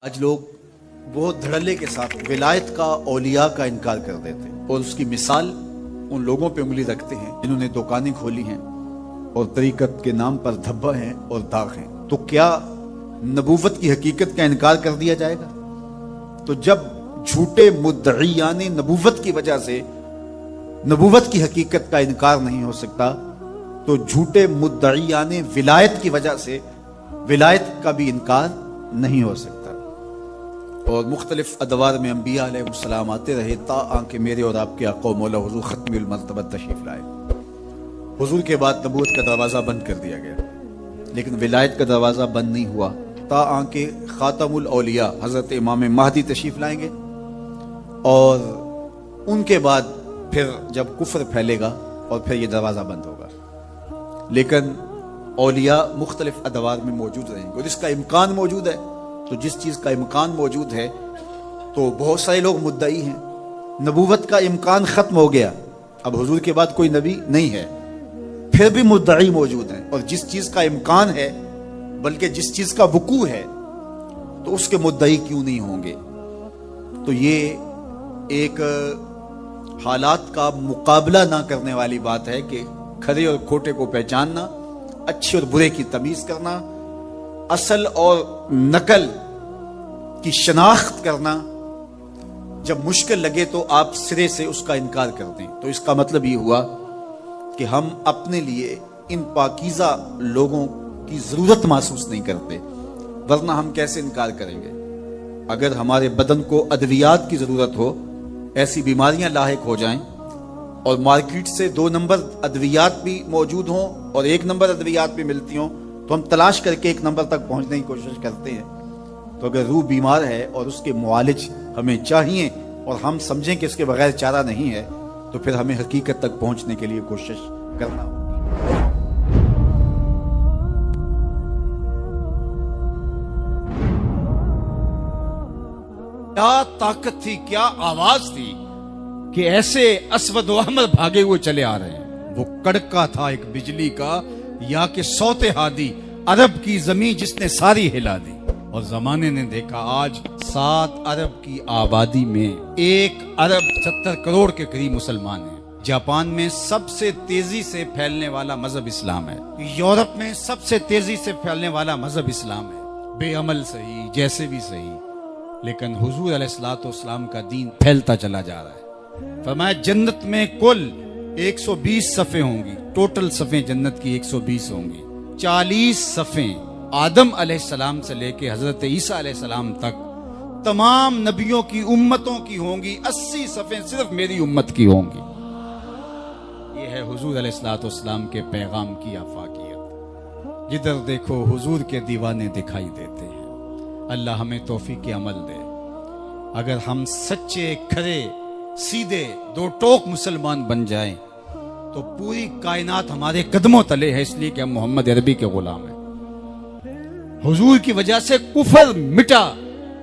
آج لوگ بہت دھڑلے کے ساتھ ولایت کا اولیاء کا انکار کر دیتے ہیں اور اس کی مثال ان لوگوں پہ انگلی رکھتے ہیں جنہوں نے دکانیں کھولی ہیں اور طریقت کے نام پر دھبا ہیں اور داغ ہیں۔ تو کیا نبوت کی حقیقت کا انکار کر دیا جائے گا؟ تو جب جھوٹے مدعیان نبوت کی وجہ سے نبوت کی حقیقت کا انکار نہیں ہو سکتا تو جھوٹے مدعیان ولایت کی وجہ سے ولایت کا بھی انکار نہیں ہو سکتا۔ اور مختلف ادوار میں انبیاء علیہ السلام آتے رہے تا آنکہ میرے اور آپ کے آقا و مولا حضور ختم المرتبہ تشریف لائے۔ حضور کے بعد نبوت کا دروازہ بند کر دیا گیا، لیکن ولایت کا دروازہ بند نہیں ہوا تا آنکہ خاتم الاولیاء حضرت امام مہدی تشریف لائیں گے، اور ان کے بعد پھر جب کفر پھیلے گا اور پھر یہ دروازہ بند ہوگا۔ لیکن اولیاء مختلف ادوار میں موجود رہیں گے، اور اس کا امکان موجود ہے۔ تو جس چیز کا امکان موجود ہے تو بہت سارے لوگ مدعی ہیں، نبوت کا امکان ختم ہو گیا، اب حضور کے بعد کوئی نبی نہیں ہے، پھر بھی مدعی موجود ہیں، اور جس چیز کا امکان ہے بلکہ جس چیز کا وقوع ہے تو اس کے مدعی کیوں نہیں ہوں گے؟ تو یہ ایک حالات کا مقابلہ نہ کرنے والی بات ہے کہ کھرے اور کھوٹے کو پہچاننا، اچھے اور برے کی تمیز کرنا، اصل اور نقل کی شناخت کرنا جب مشکل لگے تو آپ سرے سے اس کا انکار کر دیں۔ تو اس کا مطلب یہ ہوا کہ ہم اپنے لیے ان پاکیزہ لوگوں کی ضرورت محسوس نہیں کرتے، ورنہ ہم کیسے انکار کریں گے؟ اگر ہمارے بدن کو ادویات کی ضرورت ہو، ایسی بیماریاں لاحق ہو جائیں اور مارکیٹ سے 2 نمبر ادویات بھی موجود ہوں اور 1 نمبر ادویات بھی ملتی ہوں، تو ہم تلاش کر کے 1 نمبر تک پہنچنے کی کوشش کرتے ہیں۔ تو اگر روح بیمار ہے اور اس کے معالج ہمیں چاہیے اور ہم سمجھیں کہ اس کے بغیر چارہ نہیں ہے، تو پھر ہمیں حقیقت تک پہنچنے کے لیے کوشش کرنا ہوگی۔ کیا طاقت تھی، کیا آواز تھی کہ ایسے اسود و احمر بھاگے ہوئے چلے آ رہے ہیں۔ وہ کڑکا تھا ایک بجلی کا، یا کہ صوت ہادی، عرب کی زمین جس نے ساری ہلا دی۔ اور زمانے نے دیکھا آج 7 ارب کی آبادی میں 1 ارب 70 کروڑ کے قریب مسلمان ہیں۔ جاپان میں سب سے تیزی سے پھیلنے والا مذہب اسلام ہے، یورپ میں سب سے تیزی سے پھیلنے والا مذہب اسلام ہے۔ بے عمل صحیح، جیسے بھی صحیح، لیکن حضور علیہ الصلوۃ والسلام کا دین پھیلتا چلا جا رہا ہے۔ فرمایا جنت میں کل 120 صفیں ہوں گی، ٹوٹل صفیں جنت کی 120 ہوں گی۔ 40 صفیں آدم علیہ السلام سے لے کے حضرت عیسیٰ علیہ السلام تک تمام نبیوں کی امتوں کی ہوں گی، 80 صفیں صرف میری امت کی ہوں گی۔ یہ ہے حضور علیہ الصلوۃ والسلام کے پیغام کی آفاقیت۔ جدھر دیکھو حضور کے دیوانے دکھائی دیتے ہیں۔ اللہ ہمیں توفیق عمل دے۔ اگر ہم سچے، کھرے، سیدھے، 2 ٹوک مسلمان بن جائیں تو پوری کائنات ہمارے قدموں تلے ہے، اس لیے کہ ہم محمد عربی کے غلام ہیں۔ حضور کی وجہ سے کفر مٹا،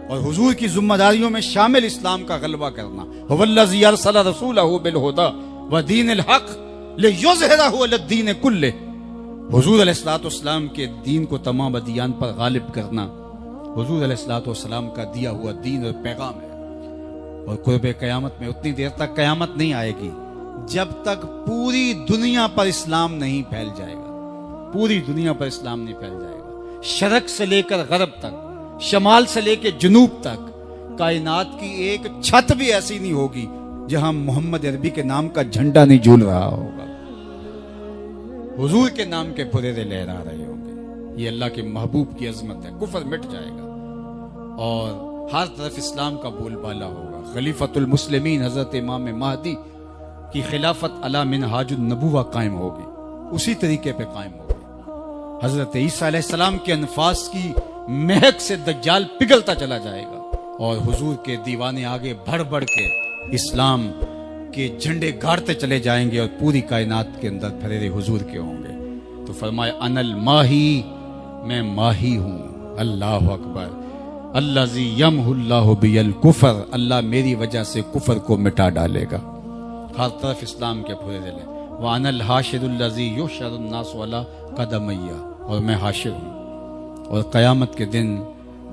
اور حضور کی ذمہ داریوں میں شامل اسلام کا غلبہ کرنا۔ هو الذی ارسل رسولہ بالہدی ودین الحق لیظہرہ علی الدین کلہ۔ حضور علیہ الصلوۃ والسلام کے دین کو تمام ادیان پر غالب کرنا حضور علیہ الصلوۃ والسلام کا دیا ہوا دین اور پیغام ہے۔ اور قرب قیامت میں اتنی دیر تک قیامت نہیں آئے گی جب تک پوری دنیا پر اسلام نہیں پھیل جائے گا۔ پوری دنیا پر اسلام نہیں پھیل جائے گا، شرق سے لے کر غرب تک، شمال سے لے کے جنوب تک۔ کائنات کی ایک چھت بھی ایسی نہیں ہوگی جہاں محمد عربی کے نام کا جھنڈا نہیں جھول رہا ہوگا، حضور کے نام کے پھریرے لہرا رہے ہوں گے۔ یہ اللہ کے محبوب کی عظمت ہے۔ کفر مٹ جائے گا اور ہر طرف اسلام کا بول بالا ہوگا۔ خلیفۃ المسلمین حضرت امام مہدی کی خلافت علی منہاج النبوہ قائم ہوگی، اسی طریقے پہ قائم ہوگی۔ حضرت عیسیٰ علیہ السلام کے انفاس کی مہک سے دجال پگھلتا چلا جائے گا، اور حضور کے دیوانے آگے بڑھ بڑھ کے اسلام کے جھنڈے گاڑتے چلے جائیں گے، اور پوری کائنات کے اندر پھریرے حضور کے ہوں گے۔ تو فرمایا انا الماہی، میں ماہی ہوں۔ اللہ اکبر۔ الذی یمحو اللہ بی الکفر، اللہ میری وجہ سے کفر کو مٹا ڈالے گا۔ ہر طرف اسلام کے پھریرے لے۔ وانا الحاشر الذی یحشر الناس علی قدمی، اور میں حاشر ہوں، اور قیامت کے دن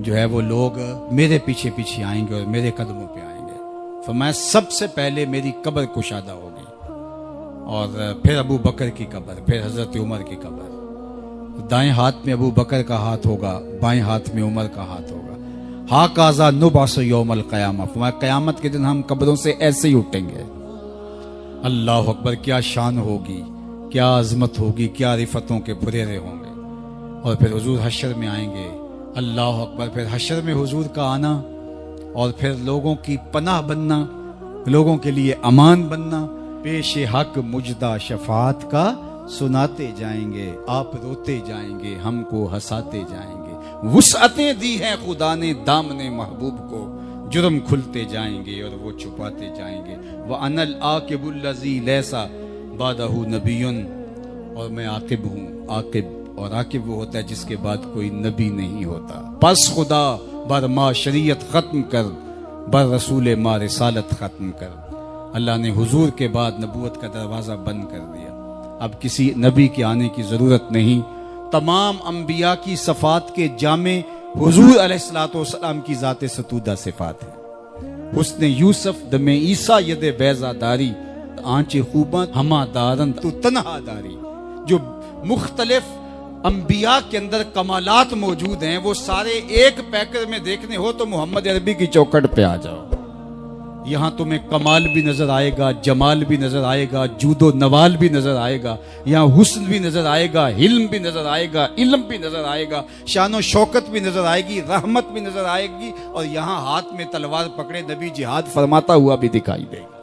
جو ہے وہ لوگ میرے پیچھے پیچھے آئیں گے اور میرے قدموں پہ آئیں گے. فرمایا سب سے پہلے میری قبر کشادہ ہوگی اور پھر ابو بکر کی قبر, پھر حضرت عمر کی قبر. دائیں ہاتھ میں ابو بکر کا ہاتھ ہوگا, بائیں ہاتھ میں عمر کا ہاتھ ہوگا. ہاکازا نبعث یوم القیامہ, فرمایا قیامت کے دن ہم قبروں سے ایسے ہی اٹھیں گے. اللہ اکبر, کیا شان ہوگی, کیا عظمت ہوگی, کیا رفتوں کے پھریرے ہوں گے. اور پھر حضور حشر میں آئیں گے. اللہ اکبر, پھر حشر میں حضور کا آنا اور پھر لوگوں کی پناہ بننا, لوگوں کے لیے امان بننا. پیش حق مجدہ شفاعت کا سناتے جائیں گے, آپ روتے جائیں گے, ہم کو ہنساتے جائیں گے. وسعتیں دی ہیں خدا نے دامن محبوب کو, جرم کھلتے جائیں گے اور وہ چھپاتے جائیں گے. وَأَنَا الْعَاقِبُ الَّذِي لَيْسَ بَعْدَهُ نَبِيٌّ, اور میں عاقب ہوں. عاقب, اور عاقب وہ ہوتا ہے جس کے بعد کوئی نبی نہیں ہوتا. پس خدا بر ما شریعت ختم کر, بر رسول ما رسالت ختم کر. اللہ نے حضور کے بعد نبوت کا دروازہ بند کر دیا. اب کسی نبی کے آنے کی ضرورت نہیں. تمام انبیاء کی صفات کے جامع حضور علیہ الصلوۃ والسلام کی ذات ستودہ صفات ہیں. حسن یوسف دم عیسیٰ ید بیضا داری, آنچ خوباں ہما دارن تو تنہا داری. جو مختلف انبیاء کے اندر کمالات موجود ہیں وہ سارے ایک پیکر میں دیکھنے ہو تو محمد عربی کی چوکھٹ پہ آ جاؤ. یہاں تمہیں کمال بھی نظر آئے گا, جمال بھی نظر آئے گا, جود و نوال بھی نظر آئے گا. یہاں حسن بھی نظر آئے گا, حلم بھی نظر آئے گا, علم بھی نظر آئے گا, شان و شوکت بھی نظر آئے گی, رحمت بھی نظر آئے گی. اور یہاں ہاتھ میں تلوار پکڑے نبی جہاد فرماتا ہوا بھی دکھائی دے گا.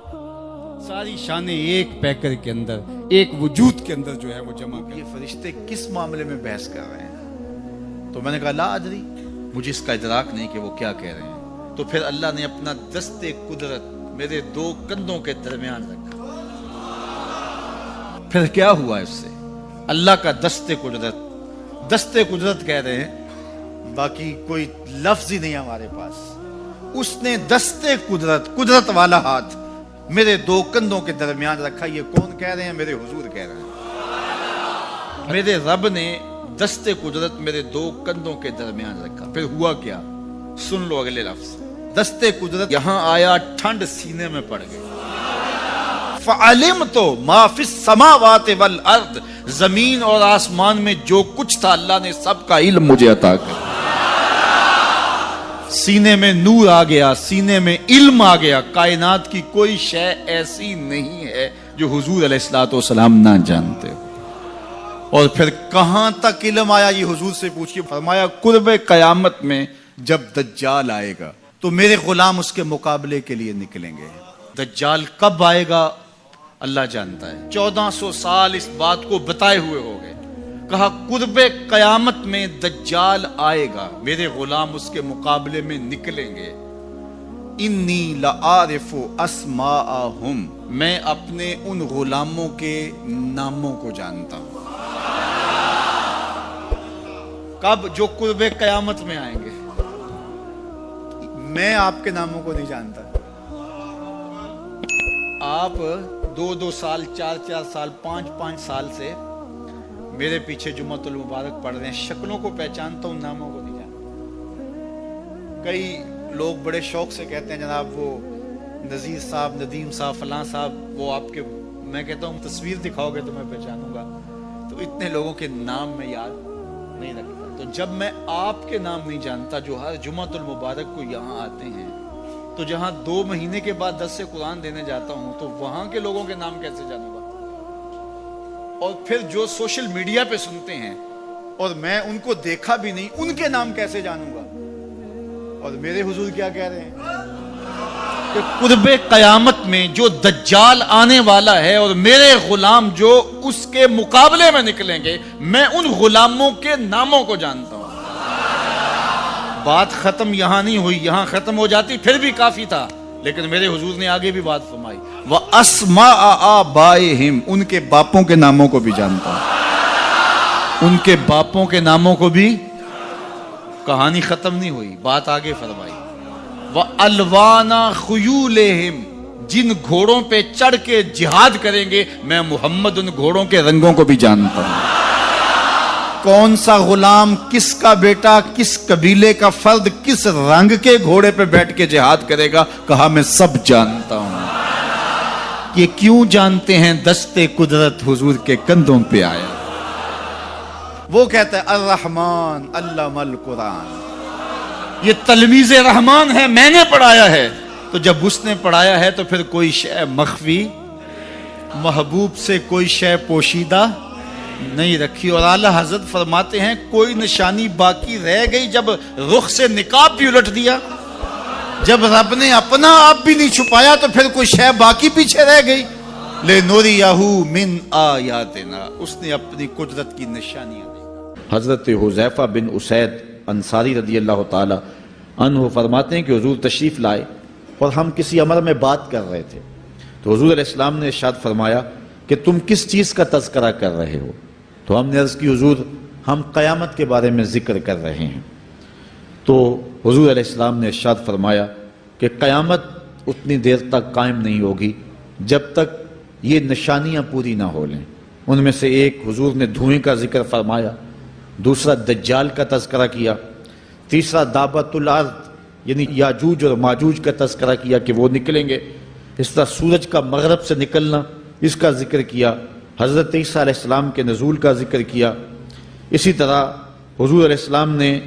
ساری شانیں ایک پیکر کے اندر, ایک وجود کے اندر جو ہے وہ جمع کر. یہ فرشتے کس معاملے میں بحث کر رہے ہیں؟ تو میں نے کہا لا ادری, مجھے اس کا ادراک نہیں کہ وہ کیا کہہ رہے ہیں. تو پھر اللہ نے اپنا دست قدرت میرے دو کندھوں کے درمیان رکھا. پھر کیا ہوا اس سے؟ اللہ کا دست قدرت کہہ رہے ہیں, باقی کوئی لفظ ہی نہیں ہمارے پاس. اس نے دست قدرت والا ہاتھ میرے دو کندھوں کے درمیان رکھا. یہ کون کہہ رہے ہیں؟ میرے حضور کہہ رہے ہیں. میرے رب نے دست قدرت میرے دو کندھوں کے درمیان رکھا. پھر ہوا کیا؟ سن لو اگلے لفظ. دست قدرت یہاں آیا, ٹھنڈ سینے میں پڑ گئی. فَعَلِمْتُ مَا فِي السَّمَاوَاتِ وَالْأَرْضِ, زمین اور آسمان میں جو کچھ تھا اللہ نے سب کا علم مجھے عطا کر. سینے میں نور آ گیا, سینے میں علم آ گیا. کائنات کی کوئی شے ایسی نہیں ہے جو حضور علیہ الصلوۃ والسلام نہ جانتے ہو. اور پھر کہاں تک علم آیا یہ حضور سے پوچھیے. فرمایا قرب قیامت میں جب دجال آئے گا تو میرے غلام اس کے مقابلے کے لیے نکلیں گے. دجال کب آئے گا اللہ جانتا ہے. 1400 سال اس بات کو بتائے ہوئے ہو گئے. کہا قرب قیامت میں دجال آئے گا, میرے غلام اس کے مقابلے میں نکلیں گے. انی لعارف اسماءہم, میں اپنے ان غلاموں کے ناموں کو جانتا ہوں. کب؟ جو قرب قیامت میں آئیں گے. میں آپ کے ناموں کو نہیں جانتا. آپ 2 سال, 4 سال, 5 سال سے میرے پیچھے جمعۃ المبارک پڑھ رہے ہیں. شکلوں کو پہچانتا ہوں, ناموں کو نہیں جانتا. کئی لوگ بڑے شوق سے کہتے ہیں جناب وہ نذیر صاحب, ندیم صاحب, فلاں صاحب, وہ آپ کے, میں کہتا ہوں تصویر دکھاؤ گے تو میں پہچانوں گا. تو اتنے لوگوں کے نام میں یاد نہیں رکھتا. تو جب میں آپ کے نام نہیں جانتا جو ہر جمعۃ المبارک کو یہاں آتے ہیں, تو جہاں 2 مہینے کے بعد 10 سے قرآن دینے جاتا ہوں تو وہاں کے لوگوں کے نام کیسے جانوں گا؟ اور پھر جو سوشل میڈیا پہ سنتے ہیں اور میں ان کو دیکھا بھی نہیں, ان کے نام کیسے جانوں گا؟ اور میرے حضور کیا کہہ رہے ہیں کہ قرب قیامت میں جو دجال آنے والا ہے اور میرے غلام جو اس کے مقابلے میں نکلیں گے, میں ان غلاموں کے ناموں کو جانتا ہوں. بات ختم یہاں نہیں ہوئی, یہاں ختم ہو جاتی پھر بھی کافی تھا, لیکن میرے حضور نے آگے بھی بات فرمائی. وَأَسْمَاءَ آبَائِهِمْ, ان کے باپوں کے ناموں کو بھی جانتا ہوں. ان کے باپوں کے ناموں کو بھی. کہانی ختم نہیں ہوئی, بات آگے فرمائی. وَأَلْوَانَ خُيُولِهِمْ, جن گھوڑوں پہ چڑھ کے جہاد کریں گے میں محمد ان گھوڑوں کے رنگوں کو بھی جانتا ہوں. کون سا غلام کس کا بیٹا کس قبیلے کا فرد کس رنگ کے گھوڑے پہ بیٹھ کے جہاد کرے گا؟ کہا میں سب جانتا ہوں۔ یہ کیوں جانتے ہیں؟ دستے قدرت حضور کے کندھوں پہ آیا۔ وہ کہتا ہے الرحمن علم القرآن، یہ تلمیذ رحمان ہے، میں نے پڑھایا ہے۔ تو جب اس نے پڑھایا ہے تو پھر کوئی شے مخفی، محبوب سے کوئی شے پوشیدہ نہیں رکھی۔ اور اعلیٰ حضرت فرماتے ہیں کوئی نشانی باقی رہ گئی جب رخ سے نقاب بھی الٹ دیا، جب رب نے اپنا آپ بھی نہیں چھپایا تو پھر کوئی شے باقی پیچھے رہ گئی۔ لِنُرِيَهُ مِنْ آیاتنا، اس نے اپنی قدرت کی نشانیاں دی۔ حضرت حذیفہ بن اسید انصاری رضی اللہ تعالی عنہ فرماتے ہیں کہ حضور تشریف لائے اور ہم کسی امر میں بات کر رہے تھے، تو حضور علیہ السلام نے ارشاد فرمایا کہ تم کس چیز کا تذکرہ کر رہے ہو؟ تو ہم نے عرض کی حضور ہم قیامت کے بارے میں ذکر کر رہے ہیں۔ تو حضور علیہ السلام نے ارشاد فرمایا کہ قیامت اتنی دیر تک قائم نہیں ہوگی جب تک یہ نشانیاں پوری نہ ہو لیں۔ ان میں سے ایک حضور نے دھوئیں کا ذکر فرمایا، دوسرا دجال کا تذکرہ کیا، تیسرا دابت الارض یعنی یاجوج اور ماجوج کا تذکرہ کیا کہ وہ نکلیں گے، اس طرح سورج کا مغرب سے نکلنا اس کا ذکر کیا، حضرت عیسیٰ علیہ السلام کے نزول کا ذکر کیا۔ اسی طرح حضور علیہ السلام نے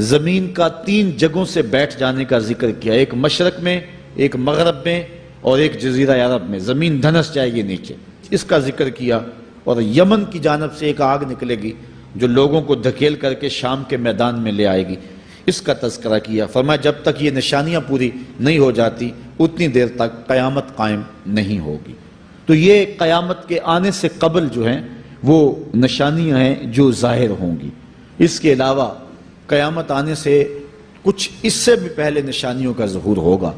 زمین کا 3 جگہوں سے بیٹھ جانے کا ذکر کیا، ایک مشرق میں، ایک مغرب میں اور ایک جزیرہ عرب میں، زمین دھنس جائے گی نیچے، اس کا ذکر کیا۔ اور یمن کی جانب سے ایک آگ نکلے گی جو لوگوں کو دھکیل کر کے شام کے میدان میں لے آئے گی، اس کا تذکرہ کیا۔ فرمایا جب تک یہ نشانیاں پوری نہیں ہو جاتی اتنی دیر تک قیامت قائم نہیں ہوگی۔ تو یہ قیامت کے آنے سے قبل جو ہیں وہ نشانیاں ہیں جو ظاہر ہوں گی۔ اس کے علاوہ قیامت آنے سے کچھ اس سے بھی پہلے نشانیوں کا ظہور ہوگا،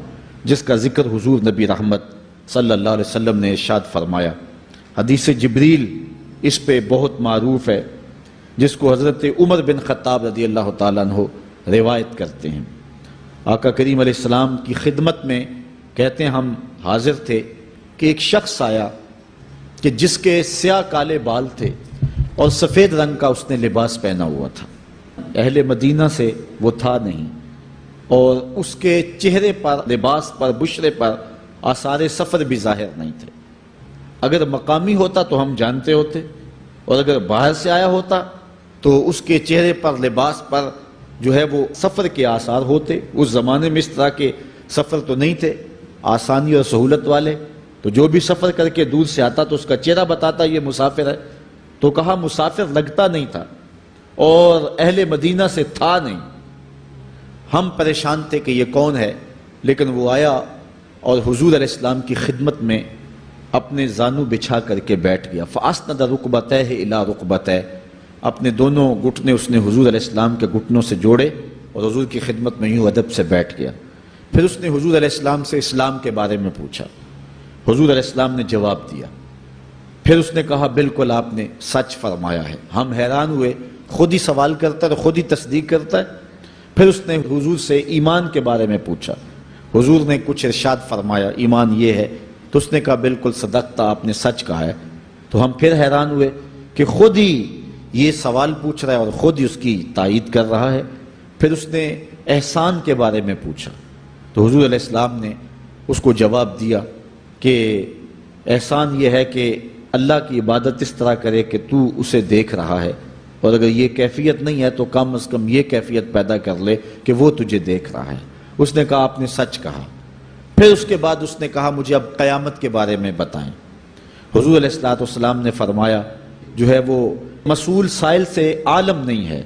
جس کا ذکر حضور نبی رحمت صلی اللہ علیہ وسلم نے ارشاد فرمایا۔ حدیث جبریل اس پہ بہت معروف ہے، جس کو حضرت عمر بن خطاب رضی اللہ تعالیٰ عنہ روایت کرتے ہیں۔ آقا کریم علیہ السلام کی خدمت میں کہتے ہیں ہم حاضر تھے کہ ایک شخص آیا کہ جس کے سیاہ کالے بال تھے اور سفید رنگ کا اس نے لباس پہنا ہوا تھا، اہل مدینہ سے وہ تھا نہیں، اور اس کے چہرے پر، لباس پر، بشرے پر آثار سفر بھی ظاہر نہیں تھے۔ اگر مقامی ہوتا تو ہم جانتے ہوتے، اور اگر باہر سے آیا ہوتا تو اس کے چہرے پر، لباس پر جو ہے وہ سفر کے آثار ہوتے۔ اس زمانے میں اس طرح کے سفر تو نہیں تھے آسانی اور سہولت والے، تو جو بھی سفر کر کے دور سے آتا تو اس کا چہرہ بتاتا یہ مسافر ہے۔ تو کہا مسافر لگتا نہیں تھا اور اہل مدینہ سے تھا نہیں۔ ہم پریشان تھے کہ یہ کون ہے، لیکن وہ آیا اور حضور علیہ السلام کی خدمت میں اپنے زانو بچھا کر کے بیٹھ گیا۔ فَأَسْنَدَ رُكْبَتَيْهِ إِلَىٰ رُكْبَتَيْهِ، اپنے دونوں گھٹنے اس نے حضور علیہ السلام کے گھٹنوں سے جوڑے اور حضور کی خدمت میں یوں ادب سے بیٹھ گیا۔ پھر اس نے حضور علیہ السلام سے اسلام کے بارے میں پوچھا، حضور علیہ السلام نے جواب دیا۔ پھر اس نے کہا بالکل آپ نے سچ فرمایا ہے۔ ہم حیران ہوئے، خود ہی سوال کرتا ہے، خود ہی تصدیق کرتا ہے۔ پھر اس نے حضور سے ایمان کے بارے میں پوچھا، حضور نے کچھ ارشاد فرمایا ایمان یہ ہے، تو اس نے کہا بالکل صدقتا، آپ نے سچ کہا ہے۔ تو ہم پھر حیران ہوئے کہ خود ہی یہ سوال پوچھ رہا ہے اور خود ہی اس کی تائید کر رہا ہے۔ پھر اس نے احسان کے بارے میں پوچھا، تو حضور علیہ السلام نے اس کو جواب دیا کہ احسان یہ ہے کہ اللہ کی عبادت اس طرح کرے کہ تو اسے دیکھ رہا ہے، اور اگر یہ کیفیت نہیں ہے تو کم از کم یہ کیفیت پیدا کر لے کہ وہ تجھے دیکھ رہا ہے۔ اس نے کہا آپ نے سچ کہا۔ پھر اس کے بعد اس نے کہا مجھے اب قیامت کے بارے میں بتائیں۔ حضور علیہ السلام نے فرمایا جو ہے وہ مسئول سائل سے عالم نہیں ہے۔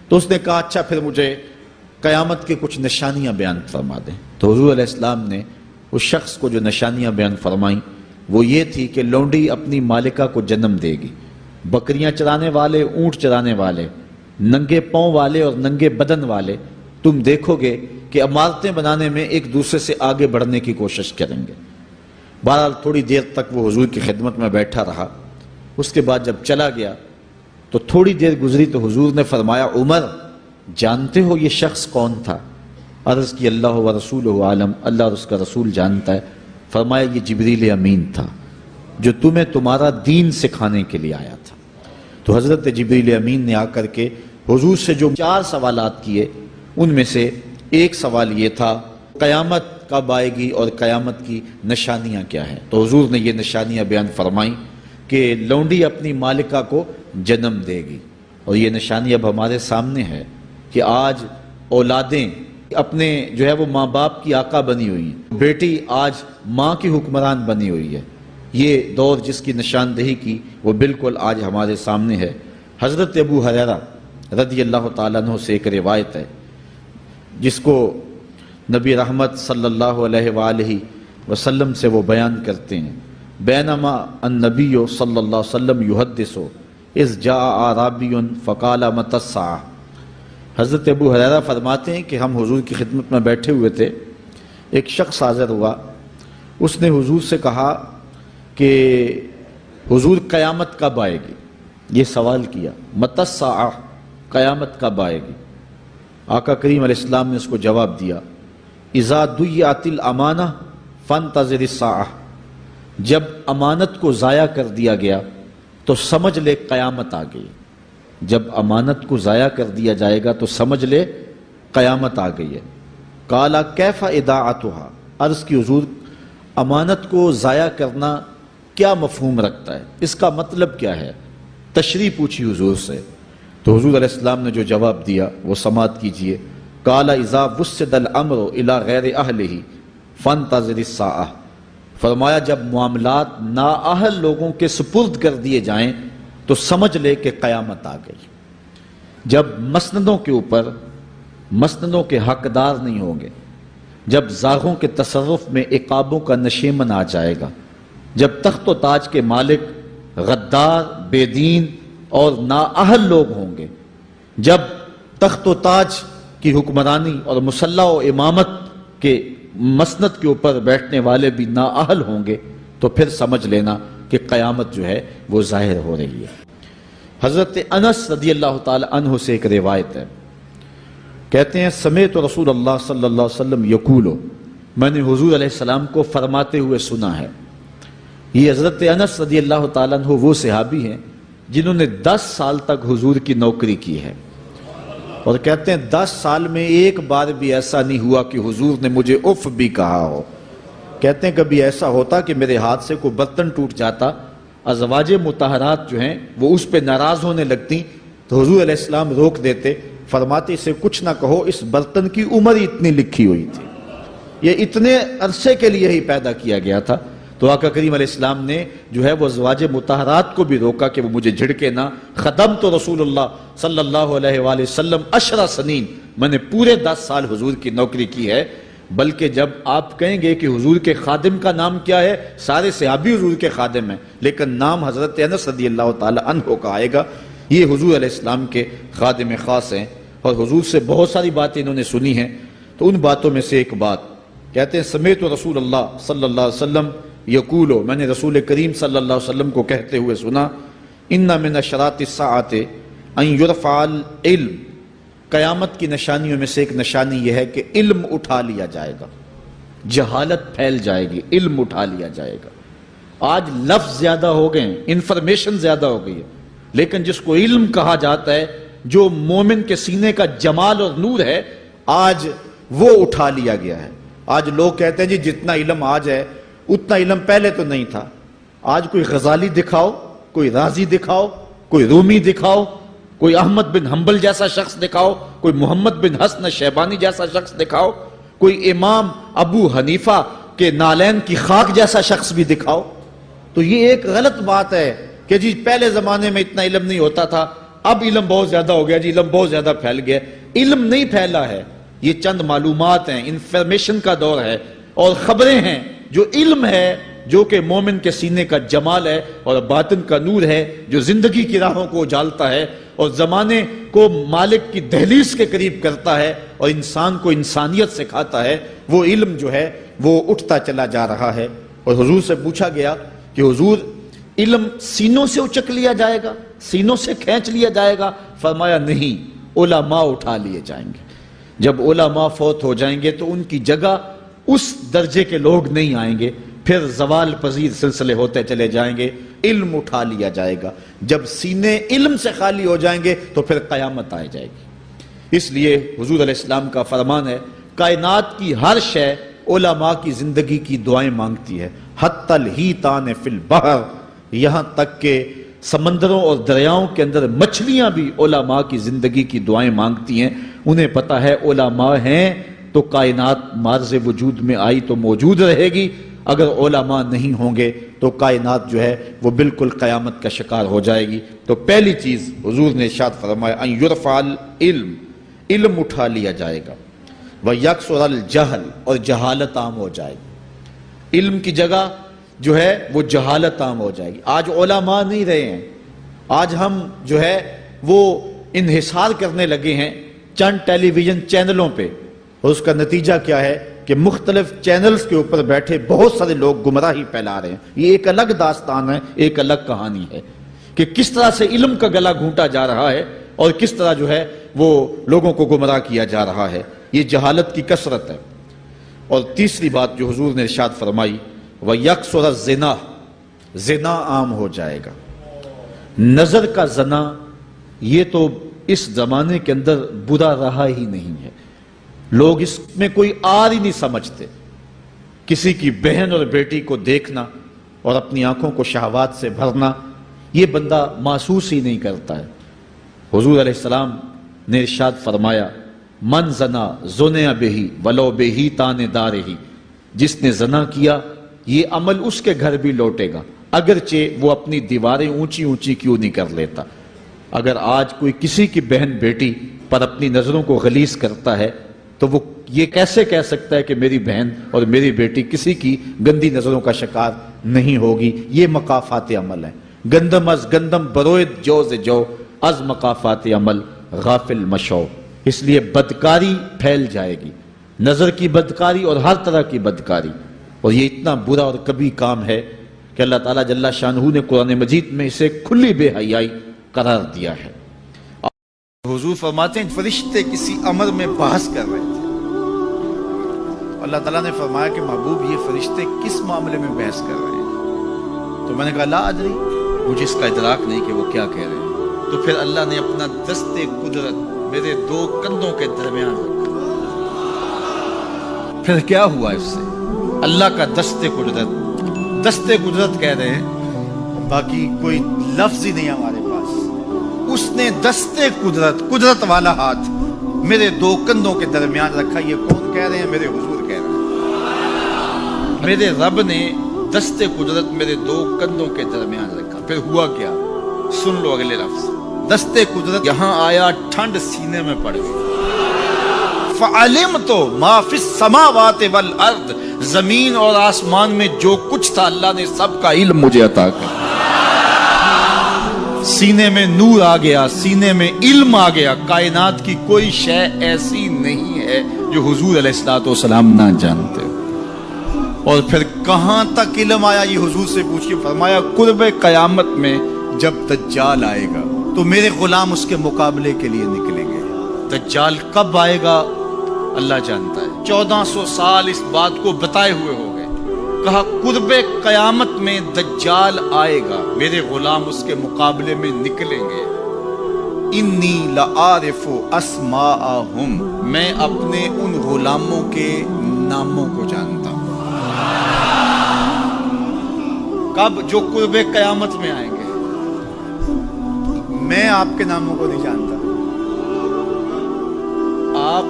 تو اس نے کہا اچھا پھر مجھے قیامت کی کچھ نشانیاں بیان فرما دیں۔ تو حضور علیہ السلام نے اس شخص کو جو نشانیاں بیان فرمائیں وہ یہ تھی کہ لونڈی اپنی مالکہ کو جنم دے گی، بکریاں چرانے والے، اونٹ چرانے والے، ننگے پاؤں والے اور ننگے بدن والے تم دیکھو گے کہ عمارتیں بنانے میں ایک دوسرے سے آگے بڑھنے کی کوشش کریں گے۔ بہرحال تھوڑی دیر تک وہ حضور کی خدمت میں بیٹھا رہا۔ اس کے بعد جب چلا گیا تو تھوڑی دیر گزری تو حضور نے فرمایا عمر جانتے ہو یہ شخص کون تھا؟ عرض کی اللہ و رسولہ عالم، اللہ اور اس کا رسول جانتا ہے۔ فرمایا یہ جبریل امین تھا جو تمہیں تمہارا دین سکھانے کے لیے آیا تھا۔ تو تو حضرت جبریل امین نے آ کر کے حضور سے جو 4 سوالات کیے، ان میں سے ایک سوال یہ تھا قیامت کب آئے گی اور قیامت کی نشانیاں کیا ہیں۔ تو حضور نے یہ نشانیاں بیان فرمائیں کہ لونڈی اپنی مالکہ کو جنم دے گی، اور یہ نشانی اب ہمارے سامنے ہے کہ آج اولادیں اپنے جو ہے وہ ماں باپ کی آقا بنی ہوئی ہیں، بیٹی آج ماں کی حکمران بنی ہوئی ہے۔ یہ دور جس کی نشاندہی کی وہ بالکل آج ہمارے سامنے ہے۔ حضرت ابو ہریرہ رضی اللہ تعالیٰ عنہ سے ایک روایت ہے جس کو نبی رحمت صلی اللہ علیہ وآلہ وسلم سے وہ بیان کرتے ہیں، بینما النبی صلی اللہ علیہ وسلم یحدث اذ جاء اعرابی فقال متی الساعہ۔ حضرت ابو ہریرہ فرماتے ہیں کہ ہم حضور کی خدمت میں بیٹھے ہوئے تھے، ایک شخص حاضر ہوا، اس نے حضور سے کہا کہ حضور قیامت کب آئے گی؟ یہ سوال کیا، متی الساعہ، قیامت کب آئے گی؟ آقا کریم علیہ السلام نے اس کو جواب دیا، اذا ضیعت الامانہ فانتظر الساعہ، جب امانت کو ضائع کر دیا گیا تو سمجھ لے قیامت آ گئی۔ جب امانت کو ضائع کر دیا جائے گا تو سمجھ لے قیامت آ گئی ہے۔ قال کیف اضاعتها، عرض کی حضور امانت کو ضائع کرنا کیا مفہوم رکھتا ہے، اس کا مطلب کیا ہے؟ تشریح پوچھی حضور سے، تو حضور علیہ السلام نے جو جواب دیا وہ سماعت کیجئے۔ قال اذا وسد الامر الى غیر اہلہ فانتظر الساعہ، فرمایا جب معاملات نااہل لوگوں کے سپرد کر دیے جائیں تو سمجھ لے کہ قیامت آ گئی۔ جب مسندوں کے اوپر مسندوں کے حقدار نہیں ہوں گے، جب زاغوں کے تصرف میں عقابوں کا نشیمن آ جائے گا، جب تخت و تاج کے مالک غدار، بے دین اور نااہل لوگ ہوں گے، جب تخت و تاج کی حکمرانی اور مسلح و امامت کے مسند کے اوپر بیٹھنے والے بھی نااہل ہوں گے، تو پھر سمجھ لینا کہ قیامت جو ہے وہ ظاہر ہو رہی ہے۔ حضرت انس رضی اللہ تعالی عنہ سے ایک روایت ہے، کہتے ہیں سمعت رسول اللہ صلی اللہ علیہ وسلم یقول، میں نے حضور علیہ السلام کو فرماتے ہوئے سنا ہے۔ یہ حضرت انس رضی اللہ تعالیٰ عنہ وہ صحابی ہیں جنہوں نے 10 سال تک حضور کی نوکری کی ہے، اور کہتے ہیں 10 سال میں ایک بار بھی ایسا نہیں ہوا کہ حضور نے مجھے اف بھی کہا ہو۔ کہتے ہیں کبھی ایسا ہوتا کہ میرے ہاتھ سے کوئی برتن ٹوٹ جاتا، ازواج مطہرات جو ہیں وہ اس پہ ناراض ہونے لگتی تو حضور علیہ السلام روک دیتے، فرماتے اسے کچھ نہ کہو، اس برتن کی عمر ہی اتنی لکھی ہوئی تھی، یہ اتنے عرصے کے لیے ہی پیدا کیا گیا تھا۔ تو آقا کریم علیہ السلام نے جو ہے وہ ازواج مطہرات کو بھی روکا کہ وہ مجھے جھڑکے نہ۔ خدمت رسول اللہ صلی اللہ علیہ وآلہ وسلم 10 سنین، میں نے پورے 10 سال حضور کی نوکری کی ہے۔ بلکہ جب آپ کہیں گے کہ حضور کے خادم کا نام کیا ہے، سارے صحابی حضور کے خادم ہیں، لیکن نام حضرت انس رضی اللہ تعالی عنہ کا آئے گا، یہ حضور علیہ السلام کے خادم خاص ہیں، اور حضور سے بہت ساری باتیں انہوں نے سنی ہیں۔ تو ان باتوں میں سے ایک بات کہتے ہیں سمعت رسول اللہ صلی اللہ علیہ وسلم یقول، میں نے رسول کریم صلی اللہ علیہ وسلم کو کہتے ہوئے سنا، ان من اشراط الساعۃ ان یرفع العلم، قیامت کی نشانیوں میں سے ایک نشانی یہ ہے کہ علم اٹھا لیا جائے گا، جہالت پھیل جائے گی، علم اٹھا لیا جائے گا۔ آج لفظ زیادہ ہو گئے ہیں، انفارمیشن زیادہ ہو گئی ہے، لیکن جس کو علم کہا جاتا ہے، جو مومن کے سینے کا جمال اور نور ہے، آج وہ اٹھا لیا گیا ہے۔ آج لوگ کہتے ہیں جی جتنا علم آج ہے اتنا علم پہلے تو نہیں تھا۔ آج کوئی غزالی دکھاؤ، کوئی رازی دکھاؤ، کوئی رومی دکھاؤ، کوئی احمد بن حنبل جیسا شخص دکھاؤ، کوئی محمد بن حسن شیبانی جیسا شخص دکھاؤ، کوئی امام ابو حنیفہ کے نالین کی خاک جیسا شخص بھی دکھاؤ، تو یہ ایک غلط بات ہے کہ جی پہلے زمانے میں اتنا علم نہیں ہوتا تھا، اب علم بہت زیادہ ہو گیا، جی علم بہت زیادہ پھیل گیا۔ علم نہیں پھیلا ہے، یہ چند معلومات ہیں، انفارمیشن کا دور ہے، اور خبریں ہیں۔ جو علم ہے، جو کہ مومن کے سینے کا جمال ہے اور باطن کا نور ہے، جو زندگی کی راہوں کو اجالتا ہے اور زمانے کو مالک کی دہلیز کے قریب کرتا ہے اور انسان کو انسانیت سکھاتا ہے، وہ علم جو ہے وہ اٹھتا چلا جا رہا ہے۔ اور حضور سے پوچھا گیا کہ حضور علم سینوں سے اچک لیا جائے گا، سینوں سے کھینچ لیا جائے گا؟ فرمایا نہیں، علماء اٹھا لیے جائیں گے۔ جب علماء فوت ہو جائیں گے تو ان کی جگہ اس درجے کے لوگ نہیں آئیں گے، پھر زوال پذیر سلسلے ہوتے چلے جائیں گے۔ علم اٹھا لیا جائے گا. جب سینے علم سے خالی ہو جائیں گے تو پھر قیامت آ جائے گی. اس لیے حضور علیہ السلام کا فرمان ہے کائنات کی ہر شے علماء کی زندگی کی دعائیں مانگتی ہے. حتی الحیتان فی البحر، یہاں تک کہ سمندروں اور دریاؤں کے اندر مچھلیاں بھی علماء کی زندگی کی دعائیں مانگتی ہیں. انہیں پتہ ہے علماء ہیں تو کائنات مارز وجود میں آئی تو موجود رہے گی، اگر علماء نہیں ہوں گے تو کائنات جو ہے وہ بالکل قیامت کا شکار ہو جائے گی. تو پہلی چیز حضور نے ارشاد فرمایا ان یرفع العلم، علم اٹھا لیا جائے گا. وَيَكْسُرَ الْجَهْلِ، اور جہالت عام ہو جائے گی. علم کی جگہ جو ہے وہ جہالت عام ہو جائے گی. آج علماء نہیں رہے ہیں، آج ہم جو ہے وہ انحصار کرنے لگے ہیں چند ٹیلی ویژن چینلوں پہ، اور اس کا نتیجہ کیا ہے کہ مختلف چینلز کے اوپر بیٹھے بہت سارے لوگ گمراہی پھیلا رہے ہیں. یہ ایک الگ داستان ہے، ایک الگ کہانی ہے کہ کس طرح سے علم کا گلا گھونٹا جا رہا ہے اور کس طرح جو ہے وہ لوگوں کو گمراہ کیا جا رہا ہے. یہ جہالت کی کثرت ہے. اور تیسری بات جو حضور نے ارشاد فرمائی وَيَكْسُرَ الزِّنَا، زنا عام ہو جائے گا. نظر کا زنا یہ تو اس زمانے کے اندر برا رہا ہی نہیں ہے. لوگ اس میں کوئی آر ہی نہیں سمجھتے. کسی کی بہن اور بیٹی کو دیکھنا اور اپنی آنکھوں کو شہوات سے بھرنا یہ بندہ محسوس ہی نہیں کرتا ہے. حضور علیہ السلام نے ارشاد فرمایا من زنا زنیا بہی ولو بہی تانے دارہی، جس نے زنا کیا یہ عمل اس کے گھر بھی لوٹے گا اگرچہ وہ اپنی دیواریں اونچی اونچی کیوں نہیں کر لیتا. اگر آج کوئی کسی کی بہن بیٹی پر اپنی نظروں کو غلیظ کرتا ہے تو وہ یہ کیسے کہہ سکتا ہے کہ میری بہن اور میری بیٹی کسی کی گندی نظروں کا شکار نہیں ہوگی. یہ مقافات عمل ہیں. گندم از گندم بروید جو سے جو از مقافات عمل غافل مشو. اس لیے بدکاری پھیل جائے گی، نظر کی بدکاری اور ہر طرح کی بدکاری. اور یہ اتنا برا اور کبھی کام ہے کہ اللہ تعالیٰ جل شانہ نے قرآن مجید میں اسے کھلی بے حیائی قرار دیا ہے. حضور فرماتے ہیں فرشتے کسی امر میں بحث کر رہے تھے. اللہ تعالیٰ نے فرمایا کہ محبوب یہ فرشتے کس معاملے میں بحث کر رہے ہیں؟ تو میں نے کہا لا ادری، مجھے اس کا ادراک نہیں کہ وہ کیا کہہ رہے ہیں. تو پھر اللہ نے اپنا دست قدرت میرے دو کندھوں کے درمیان رکھا. پھر کیا ہوا اس سے؟ اللہ کا دست قدرت کہہ رہے ہیں، باقی کوئی لفظ ہی نہیں ہمارے پاس. اس نے دست قدرت والا ہاتھ میرے دو کندھوں کے درمیان رکھا. یہ کون کہہ رہے ہیں؟ میرے حضور کہہ رہے ہیں. میرے رب نے دست قدرت میرے دو کندھوں کے درمیان رکھا. پھر ہوا کیا؟ سن لو اگلے لفظ. دست قدرت یہاں آیا، ٹھنڈ سینے میں پڑ گئی. فَعَلِمْتُ مَا فِي السَّمَاوَاتِ وَالْأَرْضِ، زمین اور آسمان میں جو کچھ تھا اللہ نے سب کا علم مجھے عطا کیا. سینے میں نور آ گیا، سینے میں علم آ گیا. کائنات کی کوئی شے ایسی نہیں ہے جو حضور علیہ الصلوۃ والسلام نہ جانتے. اور پھر کہاں تک علم آیا یہ حضور سے پوچھیے. فرمایا قرب قیامت میں جب دجال آئے گا تو میرے غلام اس کے مقابلے کے لیے نکلیں گے. دجال کب آئے گا اللہ جانتا ہے. 1400 سال اس بات کو بتائے ہوئے ہو گئے. کہا قرب قیامت میں دجال آئے گا، میرے غلام اس کے مقابلے میں نکلیں گے. انی لعارف اسماءہم، میں اپنے ان غلاموں کے ناموں کو جانتا ہوں. کب؟ جو قرب قیامت میں آئیں گے. میں آپ کے ناموں کو نہیں جانتا. آپ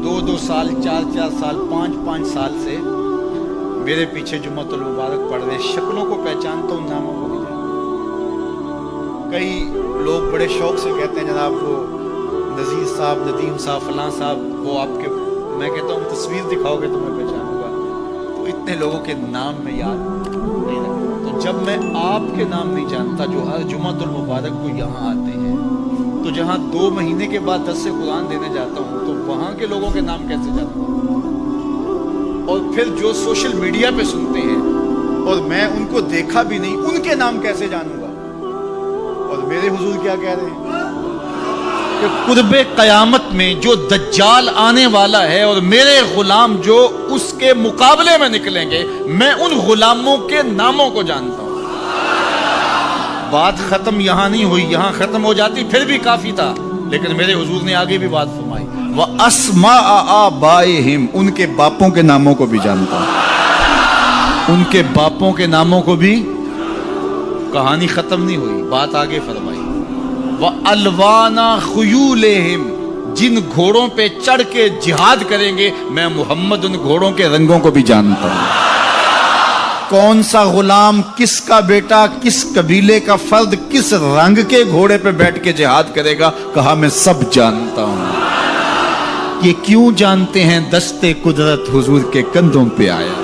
2 سال 4 سال 5 سال سے میرے پیچھے جمعۃ المبارک پڑھ رہے، شکلوں کو پہچانتا ہوں، ناموں کو نہیں جانتا. کئی لوگ بڑے شوق سے کہتے ہیں جناب وہ نذیر صاحب، ندیم صاحب، فلاں صاحب وہ آپ کے، میں کہتا ہوں تصویر دکھاؤ گے تو میں پہچانوں گا. تو اتنے لوگوں کے نام میں یاد نہیں رکھتا. تو جب میں آپ کے نام نہیں جانتا جو ہر جمعۃ المبارک کو یہاں آتے ہیں، تو جہاں 2 مہینے کے بعد درس قرآن دینے جاتا ہوں تو وہاں کے لوگوں کے نام کیسے جانتا ہوں؟ اور پھر جو سوشل میڈیا پہ سنتے ہیں اور میں ان کو دیکھا بھی نہیں، ان کے نام کیسے جانوں گا؟ اور میرے حضور کیا کہہ رہے ہیں کہ قرب قیامت میں جو دجال آنے والا ہے اور میرے غلام جو اس کے مقابلے میں نکلیں گے، میں ان غلاموں کے ناموں کو جانتا ہوں. بات ختم یہاں نہیں ہوئی، یہاں ختم ہو جاتی پھر بھی کافی تھا، لیکن میرے حضور نے آگے بھی بات فرمائی، وَأَسْمَاءَ آبَائِهِمْ، ان کے باپوں کے ناموں کو بھی جانتا ہوں، ان کے باپوں کے ناموں کو بھی۔ کہانی ختم نہیں ہوئی، بات آگے فرمائی، وَأَلْوَانَ خُيُولِهِمْ، جن گھوڑوں پہ چڑھ کے جہاد کریں گے میں محمد ان گھوڑوں کے رنگوں کو بھی جانتا ہوں، کون سا غلام، کس کا بیٹا، کس قبیلے کا فرد کس رنگ کے گھوڑے پہ بیٹھ کے جہاد کرے گا، کہا میں سب جانتا ہوں۔ یہ کیوں جانتے ہیں؟ دستے قدرت حضور کے کندھوں پہ آیا۔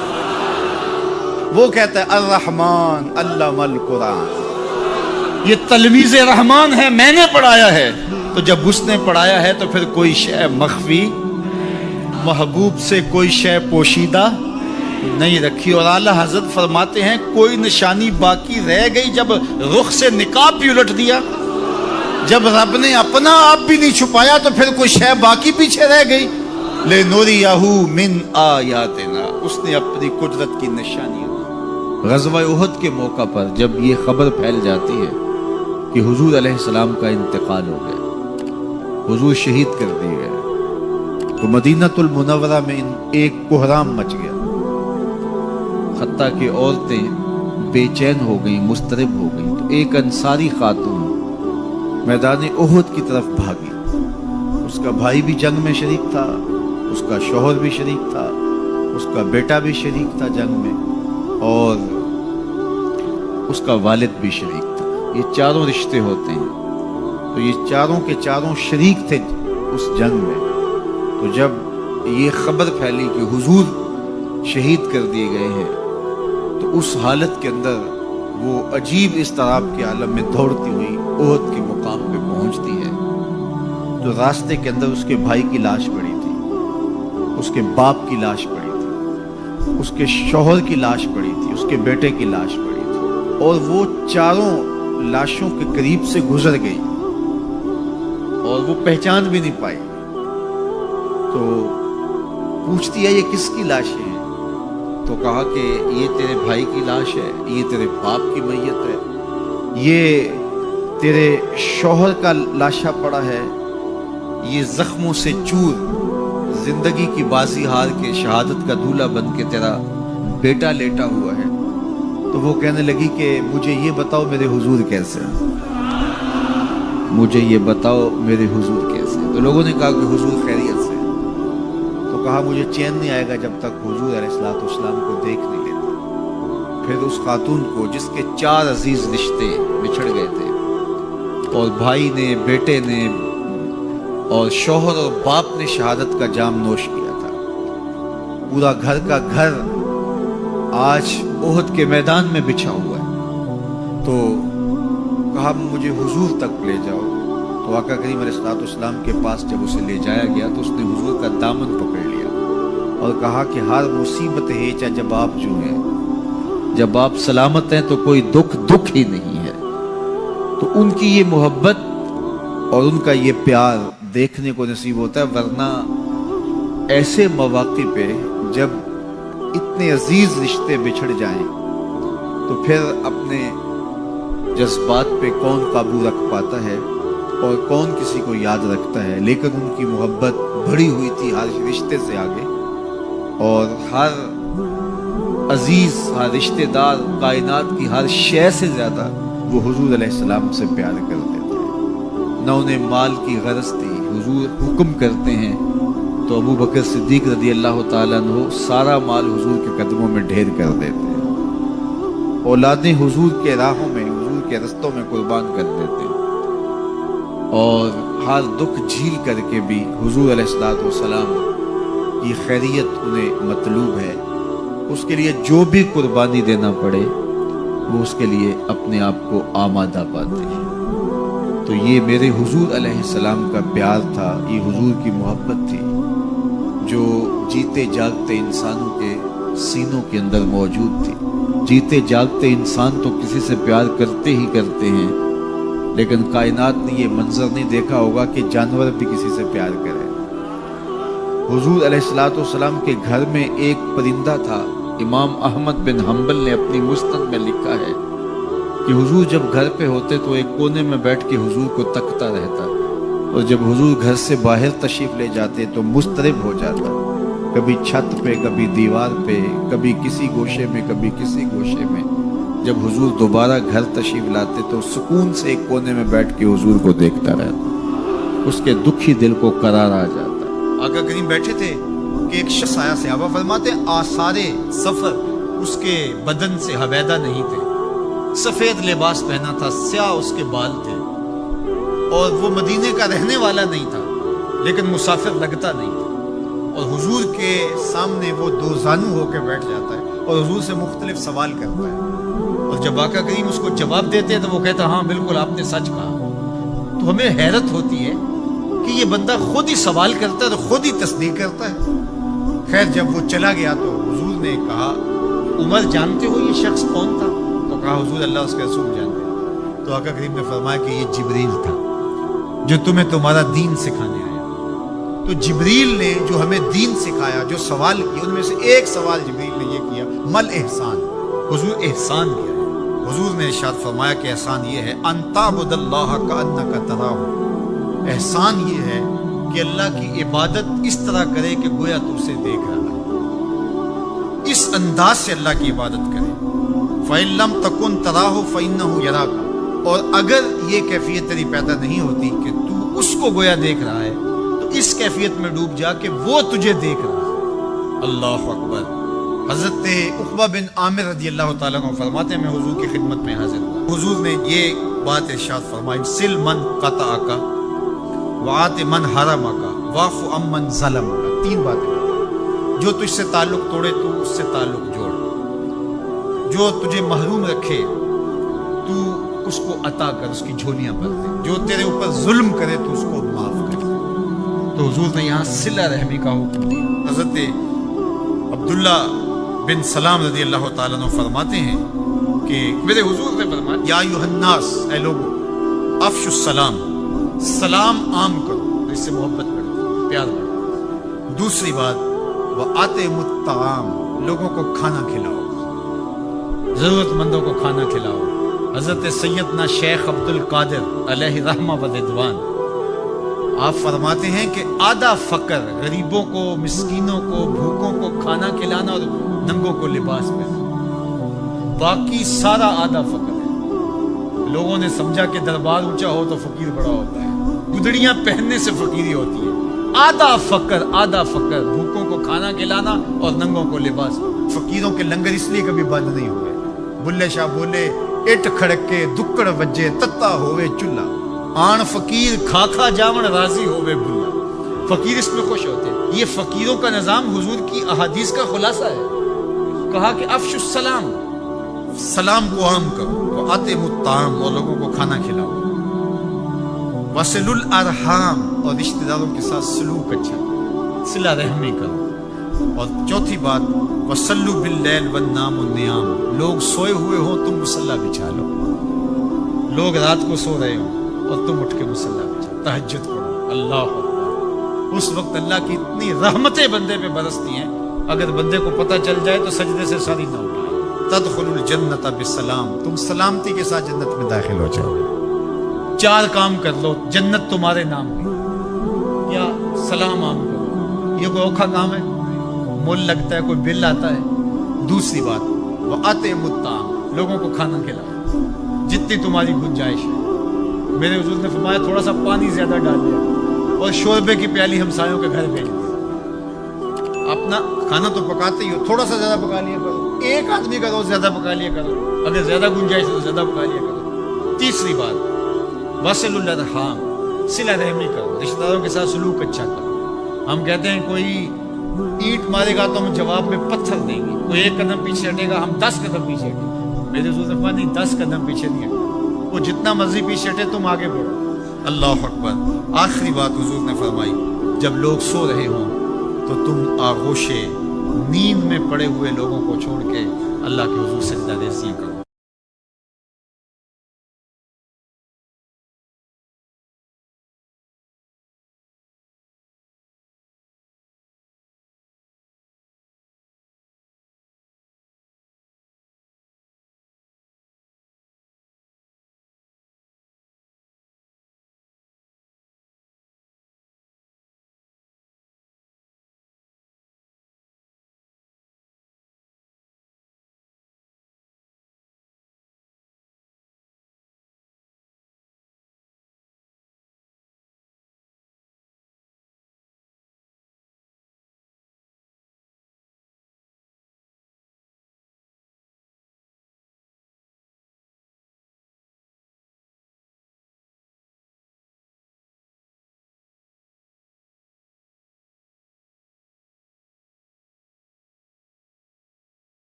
وہ کہتا ہے الرحمن علم القرآن، یہ تلمیذ رحمان ہے، میں نے پڑھایا ہے۔ تو جب اس نے پڑھایا ہے تو پھر کوئی شے مخفی، محبوب سے کوئی شے پوشیدہ نہیں رکھی۔ اور اعلیٰ حضرت فرماتے ہیں کوئی نشانی باقی رہ گئی جب رخ سے نقاب بھی الٹ دیا، جب رب نے اپنا آپ بھی نہیں چھپایا تو پھر کوئی شے باقی پیچھے رہ گئی۔ لِنُرِيَهُ مِنْ آيَاتِنَا، اس نے اپنی قدرت کی نشانیاں۔ غزوہ احد کے موقع پر جب یہ خبر پھیل جاتی ہے کہ حضور علیہ السلام کا انتقال ہو گیا، حضور شہید کر دیے گئے، تو مدینۃ المنورہ میں ایک کوہرام مچ گیا، حتیٰ کہ عورتیں بے چین ہو گئیں، مضطرب ہو گئیں۔ تو ایک انصاری خاتون میدان احد کی طرف بھاگی، اس کا بھائی بھی جنگ میں شریک تھا، اس کا شوہر بھی شریک تھا، اس کا بیٹا بھی شریک تھا جنگ میں، اور اس کا والد بھی شریک تھا۔ یہ چاروں رشتے ہوتے ہیں، تو یہ چاروں کے چاروں شریک تھے اس جنگ میں۔ تو جب یہ خبر پھیلی کہ حضور شہید کر دیے گئے ہیں تو اس حالت کے اندر وہ عجیب اضطراب کے عالم میں دوڑتی ہوئی احد کے مقام پہ پہنچتی ہے۔ تو راستے کے اندر اس کے بھائی کی لاش پڑی تھی، اس کے باپ کی لاش پڑی تھی، اس کے شوہر کی لاش پڑی تھی، اس کے بیٹے کی لاش پڑی تھی، اور وہ چاروں لاشوں کے قریب سے گزر گئی اور وہ پہچان بھی نہیں پائی۔ تو پوچھتی ہے یہ کس کی لاشیں ہیں؟ تو کہا کہ یہ تیرے بھائی کی لاش ہے، یہ تیرے باپ کی میت ہے، یہ تیرے شوہر کا لاشا پڑا ہے، یہ زخموں سے چور زندگی کی بازی ہار کے شہادت کا دولہا بن کے تیرا بیٹا لیٹا ہوا ہے۔ تو وہ کہنے لگی کہ مجھے یہ بتاؤ میرے حضور کیسے ہیں، مجھے یہ بتاؤ میرے حضور کیسے۔ تو لوگوں نے کہا کہ حضور خیریت سے۔ تو کہا مجھے چین نہیں آئے گا جب تک حضور علیہ السلام کو دیکھ نہیں لیتا۔ پھر اس خاتون کو جس کے 4 عزیز رشتے بچھڑ گئے تھے، اور بھائی نے، بیٹے نے، اور شوہر اور باپ نے شہادت کا جام نوش کیا تھا، پورا گھر کا گھر آج احد کے میدان میں بچھا ہوا ہے، تو کہا مجھے حضور تک لے جاؤ۔ تو آقا کریم علیہ السلام کے پاس جب اسے لے جایا گیا تو اس نے حضور کا دامن پکڑ لیا اور کہا کہ ہر مصیبت ہے چاہے جب آپ جو ہیں، جب آپ سلامت ہیں تو کوئی دکھ ہی نہیں ہے۔ تو ان کی یہ محبت اور ان کا یہ پیار دیکھنے کو نصیب ہوتا ہے، ورنہ ایسے مواقع پہ جب اتنے عزیز رشتے بچھڑ جائیں تو پھر اپنے جذبات پہ کون قابو رکھ پاتا ہے اور کون کسی کو یاد رکھتا ہے۔ لیکن ان کی محبت بڑھی ہوئی تھی ہر رشتے سے آگے، اور ہر عزیز، ہر رشتے دار، کائنات کی ہر شے سے زیادہ وہ حضور علیہ السلام سے پیار کرتے تھے۔ نہ انہیں مال کی غرض تھی۔ حضور حکم کرتے ہیں تو ابو بکر صدیق رضی اللہ تعالیٰ عنہ سارا مال حضور کے قدموں میں ڈھیر کر دیتے ہیں، اولادیں حضور کے راہوں میں، حضور کے رستوں میں قربان کر دیتے ہیں، اور ہر دکھ جھیل کر کے بھی حضور علیہ السلام کی خیریت انہیں مطلوب ہے، اس کے لیے جو بھی قربانی دینا پڑے وہ اس کے لیے اپنے آپ کو آمادہ پاتے ہیں۔ تو یہ میرے حضور علیہ السلام کا پیار تھا، یہ حضور کی محبت تھی جو جیتے جاگتے انسانوں کے سینوں کے اندر موجود تھی۔ جیتے جاگتے انسان تو کسی سے پیار کرتے ہی کرتے ہیں، لیکن کائنات نے یہ منظر نہیں دیکھا ہوگا کہ جانور بھی کسی سے پیار کرے۔ حضور علیہ السلام کے گھر میں ایک پرندہ تھا، امام احمد بن حنبل نے اپنی مسند میں لکھا ہے کہ حضور جب گھر پہ ہوتے تو ایک کونے میں بیٹھ کے حضور کو تکتا رہتا، اور جب حضور گھر سے باہر تشریف لے جاتے تو مضطرب ہو جاتا، کبھی چھت پہ، کبھی دیوار پہ، کبھی کسی گوشے میں، کبھی کسی گوشے میں۔ جب حضور دوبارہ گھر تشریف لاتے تو سکون سے ایک کونے میں بیٹھ کے حضور کو دیکھتا رہتا، اس کے دکھی دل کو قرار آ جاتا۔ آقا کریم بیٹھے تھے کہ ایک شخص آیا، صحابہ فرماتے آثار سفر اس کے بدن سے حبیدہ نہیں تھے، سفید لباس پہنا تھا، سیاہ اس کے بال تھے، اور وہ مدینے کا رہنے والا نہیں تھا لیکن مسافر لگتا نہیں تھا، اور حضور کے سامنے وہ دو زانو ہو کے بیٹھ جاتا ہے اور حضور سے مختلف سوال کرتا ہے، اور جب آقا کریم اس کو جواب دیتے ہیں تو وہ کہتا ہے ہاں بالکل آپ نے سچ کہا۔ تو ہمیں حیرت ہوتی ہے کہ یہ بندہ خود ہی سوال کرتا ہے تو خود ہی تصدیق کرتا ہے۔ خیر جب وہ چلا گیا تو حضور نے کہا عمر جانتے ہو یہ شخص کون تھا؟ تو کہا حضور اللہ اس کے رسول جانتے ہیں۔ تو آقا کریم نے فرمایا کہ یہ جبریل تھا جو تمہیں تمہارا دین سکھانے آیا۔ تو جبریل نے جو ہمیں دین سکھایا، جو سوال کیا، ان میں سے ایک سوال جبریل نے یہ کیا مل احسان، حضور احسان کیا ہے۔ حضور نے ارشاد فرمایا کہ احسان یہ ہے ان تعبد اللہ کأنک تراہ، احسان یہ ہے کہ اللہ کی عبادت اس طرح کرے کہ گویا تو اسے دیکھ رہا ہے، اس انداز سے اللہ کی عبادت کرے۔ فَإِن لَمْ تَكُنْ تَرَاهُ فَإِنَّهُ يَرَاكَ، اور اگر یہ کیفیت تیری پیدا نہیں ہوتی کہ تو اس کو گویا دیکھ رہا ہے تو اس کیفیت میں ڈوب جا کہ وہ تجھے دیکھ رہا ہے۔ اللہ اکبر۔ حضرت عقبہ بن عامر رضی اللہ تعالیٰ عنہ فرماتے ہیں میں حضور کی خدمت میں حاضر ہوں، حضور نے یہ بات ارشاد فرمائی سل من قطعک وعات من حرمک واعف عمن ظلمک، تین باتیں، جو تجھ سے تعلق توڑے تو اس سے تعلق جوڑ، جو تجھے محروم رکھے تو اس کو عطا کر، اس کی جھولیاں بھر دے، جو تیرے اوپر ظلم کرے تو اس کو معاف کر۔ تو حضور نے یہاں صلہ رحمی کا حکم دیا۔ حضرت عبداللہ بن سلام رضی اللہ تعالیٰ عنہ فرماتے ہیں کہ میرے حضور نے فرمایا یا ایھا الناس، اے لوگو افشوا السلام، سلام عام کرو، اس سے محبت بڑھتی، پیار بڑھتا۔ دوسری بات وآتِمُوا الطعام، لوگوں کو کھانا کھلاؤ، ضرورت مندوں کو کھانا کھلاؤ۔ حضرت سیدنا شیخ عبد القادر علیہ رحمہ و رضوان آپ فرماتے ہیں کہ آدھا فقر، غریبوں کو، مسکینوں کو، بھوکوں کو کھانا کھلانا اور ننگوں کو لباس پہنانا، باقی سارا آدھا فقر ہے۔ لوگوں نے سمجھا کہ دربار اونچا ہو تو فقیر بڑا ہوتا ہے، گدڑیاں پہننے سے فقیری ہوتی ہے۔ آدھا فقر، آدھا فقر، بھوکوں کو کھانا کھلانا اور ننگوں کو لباس۔ فقیروں کے لنگر اس لیے کبھی بند نہیں ہوئے۔ بلے شاہ بولے اٹ کھڑکے دکڑ وجے تتا ہوئے چولہا، آن فقیر کھا کھا جاون راضی ہوئے بھلا۔ فقیر اس میں خوش ہوتے ہیں۔ یہ فقیروں کا نظام حضور کی احادیث کا خلاصہ ہے۔ کہا کہ افشوا السلام، سلام کو عام کرو، وآتِمُوا الطعام، اور لوگوں کو کھانا کھلاؤ، وصلوا الارحام، اور رشتہ داروں کے ساتھ سلوک اچھا، صلہ رحمی کرو، اور چوتھی بات وصلوا باللیل والنام النیام، لوگ سوئے ہوئے ہوں تم مصلی بچھا لو، لوگ رات کو سو رہے ہوں اور تم اٹھ کے مصلی بچھا، تہجد پڑھو۔ اللہ اکبر۔ اس وقت اللہ کی اتنی رحمتیں بندے پہ برستی ہیں، اگر بندے کو پتہ چل جائے تو سجدے سے ساری نہ اٹھائے۔ تدخلوا الجنت بالسلام، تم سلامتی کے ساتھ جنت میں داخل ہو جاؤ۔ چار کام کر لو جنت تمہارے نام کی، یا سلام عام کرو، یہ کوئی اوکھا کام ہے؟ مول لگتا ہے، کوئی بل آتا ہے؟ دوسری بات وآتِمُوا الطعام، لوگوں کو کھانا کھلاؤ جتنی تمہاری گنجائش ہے۔ میرے حضور نے فرمایا تھوڑا سا پانی زیادہ ڈال دیا اور شوربے کی پیالی ہمسایوں کے گھر بھیج دیا۔ اپنا کھانا تو پکاتے ہی ہو، تھوڑا سا زیادہ پکا لیا کرو، ایک آدمی کا روز زیادہ پکا لیا کرو، اگر زیادہ گنجائش ہے تو زیادہ پکا لیا کرو۔ تیسری بات وصلوا الارحام، صلہ رحمی کرو، رشتہ داروں کے ساتھ سلوک اچھا کرو۔ ہم کہتے ہیں کوئی اینٹ مارے گا تو ہم جواب میں پتھر دیں گے، کوئی ایک قدم پیچھے ہٹے گا ہم 10 قدم پیچھے ہٹیں گے۔ میرے حضور نے فرمایا نہیں، 10 قدم پیچھے نہیں ہٹے، وہ جتنا مرضی پیچھے ہٹے تم آگے بڑھو۔ اللہ اکبر۔ آخری بات حضور نے فرمائی جب لوگ سو رہے ہوں تو تم آغوش نیند میں پڑے ہوئے لوگوں کو چھوڑ کے اللہ کے حضور سجدہ ریزیاں کرو۔